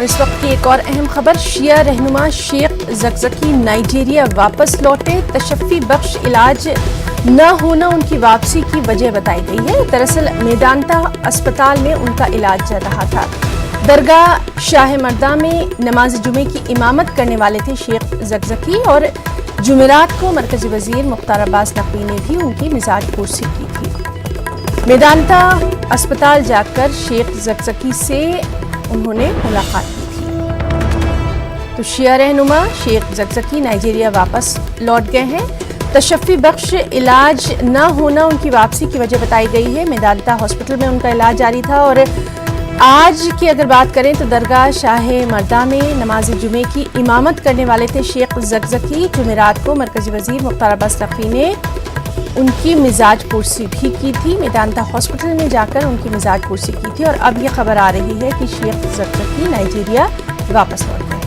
इस वक्त की एक और अहम खबर, शिया रहनुमा शेख ज़कज़की नाइजीरिया वापस लौटे। तशफ़ी बख्श इलाज न होना उनकी वापसी की वजह बताई गई है। दरअसल मेदांता अस्पताल में उनका इलाज चल रहा था। दरगाह शाह मर्दा में नमाज जुमे की इमामत करने वाले थे शेख ज़कज़की और जुमेरात को मरकजी वजीर मुख्तार अब्बास नकवी ने भी उनकी मिजाज पुरसी की थी। मेदांता अस्पताल जाकर शेख ज़कज़की से उन्होंने मुलाकात की थी। तो शिया रहनुमा शेख ज़कज़की नाइजीरिया वापस लौट गए हैं। तशफ़ी बख्श इलाज न होना उनकी वापसी की वजह बताई गई है। मेदांता हॉस्पिटल में उनका इलाज जारी था और आज की अगर बात करें तो दरगाह शाह मर्दा में नमाज जुमे की इमामत करने वाले थे शेख ज़कज़की। जुमेरात को मरकजी वजीर मुख्तार अब्बास नकवी ने उनकी मिजाज पुरसी भी की थी। मेदांता हॉस्पिटल में जाकर उनकी मिजाज पुरसी की थी और अब यह खबर आ रही है कि शेख ज़कज़की नाइजीरिया वापस लौट गए हैं।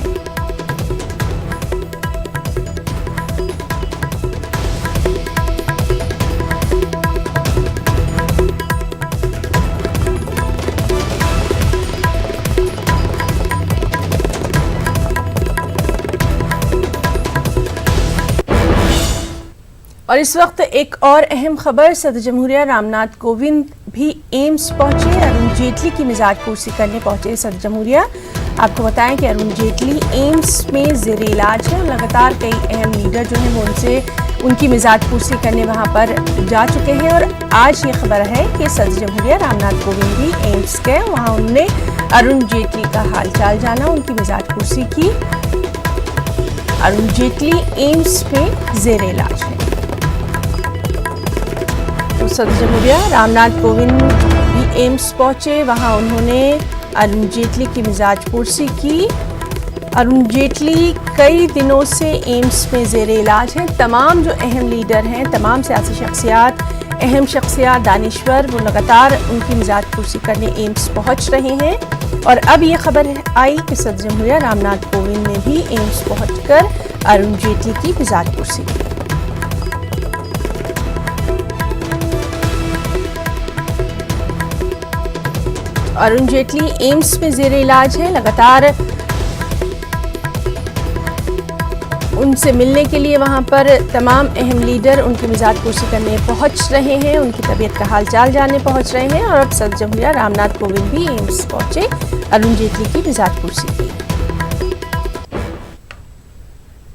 और इस वक्त एक और अहम खबर, सदर जमहूरिया रामनाथ कोविंद भी एम्स पहुंचे। अरुण जेटली की मिजाज पुरसी करने पहुंचे सदर जमहूरिया। आपको बताएं कि अरुण जेटली एम्स में ज़ेर इलाज है और लगातार कई अहम लीडर जो हैं वो उनकी मिजाज पुरसी करने वहां पर जा चुके हैं। और आज ये खबर है कि सदर जमहूरिया रामनाथ कोविंद भी एम्स गए, वहाँ उन्होंने अरुण जेटली का हालचाल जाना, उनकी मिजाज पुरसी की। अरुण जेटली एम्स में ज़ेर इलाज है। सदर जमहूरिया रामनाथ कोविंद भी एम्स पहुंचे, वहां उन्होंने अरुण जेटली की मिजाज पुरसी की। अरुण जेटली कई दिनों से एम्स में ज़ेर इलाज हैं। तमाम जो अहम लीडर हैं, तमाम सियासी शख्सियात, अहम शख्सियात, दानिश्वर, वो लगातार उनकी मिजाज पुरसी करने एम्स पहुंच रहे हैं। और अब ये खबर आई कि सदर जमहूरिया रामनाथ कोविंद ने भी एम्स पहुंचकर अरुण जेटली की मिजाज पुरसी की। अरुण जेटली एम्स में ज़ेर इलाज है। लगातार उनसे मिलने के लिए वहां पर तमाम अहम लीडर उनकी मिजाज पुरसी करने पहुंच रहे हैं, उनकी तबीयत का हालचाल जानने पहुंच रहे हैं। और अब सदर जमहूरिया रामनाथ कोविंद भी एम्स पहुंचे, अरुण जेटली की मिजाज पुरसी की।